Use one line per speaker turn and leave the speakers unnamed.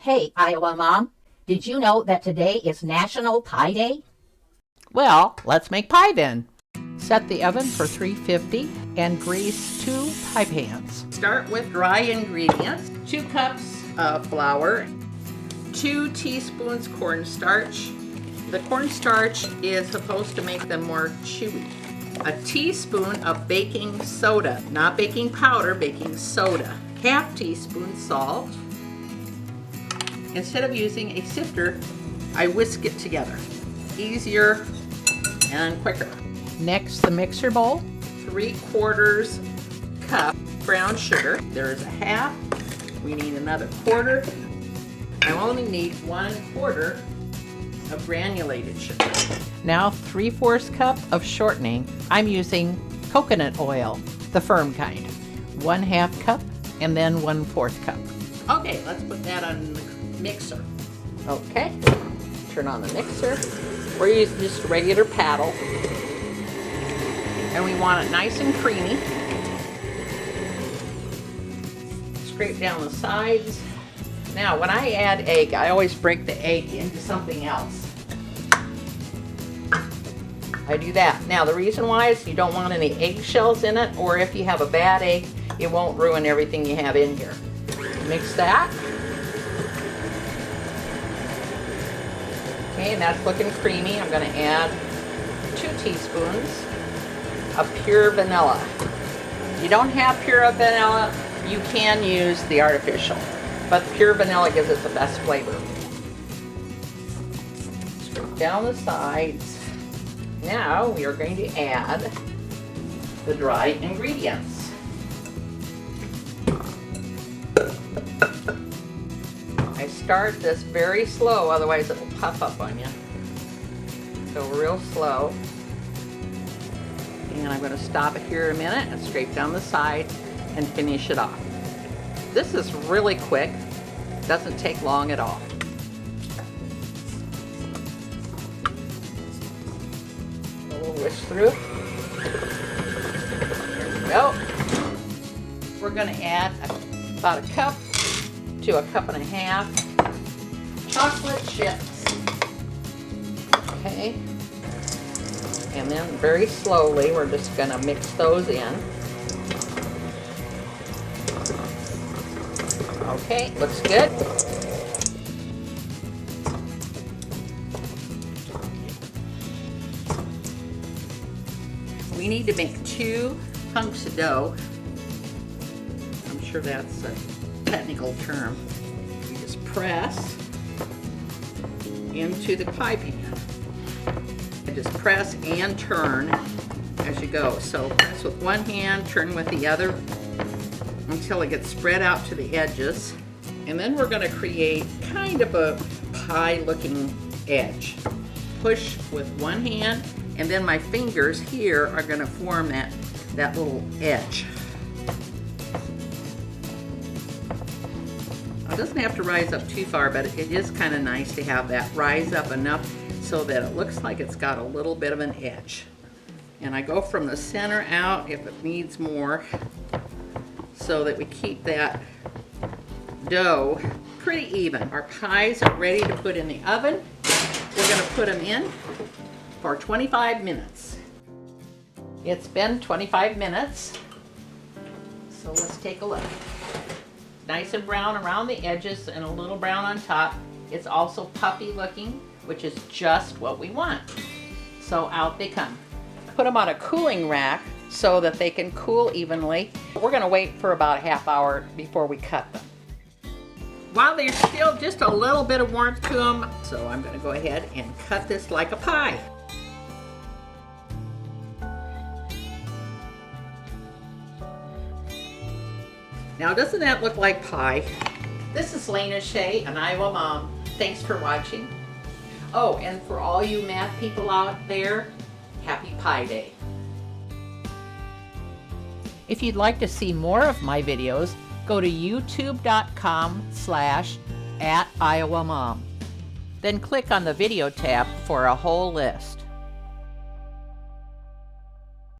Hey, Iowa Mom, did you know that today is National Pie Day?
Well, let's make pie then. Set the oven for 350 and grease 2 pie pans. Start with dry ingredients. 2 cups of flour, 2 teaspoons cornstarch. The cornstarch is supposed to make them more chewy. A teaspoon of baking soda, not baking powder, baking soda. Half teaspoon salt. Instead of using a sifter, I whisk it together. Easier and quicker. Next, the mixer bowl. 3/4 cup brown sugar. There is a half. We need another quarter. I only need 1/4 of granulated sugar. Now 3/4 cup of shortening. I'm using coconut oil, the firm kind. 1/2 cup and then 1/4 cup. Okay, let's put that on the mixer. Okay, turn on the mixer. We're using just a regular paddle. And we want it nice and creamy. Scrape down the sides. Now, when I add egg, I always break the egg into something else. I do that. Now, the reason why is you don't want any eggshells in it, or if you have a bad egg, it won't ruin everything you have in here. Mix that. Okay, and that's looking creamy. I'm going to add 2 teaspoons of pure vanilla. If you don't have pure vanilla, you can use the artificial, but pure vanilla gives it the best flavor. Scrape down the sides. Now we are going to add the dry ingredients. I start this very slow, otherwise it will puff up on you. So real slow. And I'm going to stop it here a minute and scrape down the side and finish it off. This is really quick. Doesn't take long at all. A little whisk through. There we go. We're going to add about a cup to a cup and a half chocolate chips. Okay. And then very slowly, we're just going to mix those in. Okay, looks good. We need to make 2 hunks of dough. I'm sure that's a technical term. You just press into the pie pan. Just press and turn as you go. So press with one hand, turn with the other until it gets spread out to the edges. And then we're going to create kind of a pie looking edge. Push with one hand, and then my fingers here are going to form that little edge. It doesn't have to rise up too far, but it is kind of nice to have that rise up enough so that it looks like it's got a little bit of an edge. And I go from the center out if it needs more, so that we keep that dough pretty even. Our pies are ready to put in the oven. We're going to put them in for 25 minutes. It's been 25 minutes, so let's take a look. Nice and brown around the edges and a little brown on top. It's also puffy looking, which is just what we want. So out they come. Put them on a cooling rack so that they can cool evenly. We're going to wait for about a half hour before we cut them. While there's still just a little bit of warmth to them, so I'm going to go ahead and cut this like a pie. Now, doesn't that look like pie? This is Lena Shea, an Iowa mom. Thanks for watching. Oh, and for all you math people out there, happy Pie Day. If you'd like to see more of my videos, go to youtube.com/@IowaMom. Then click on the video tab for a whole list.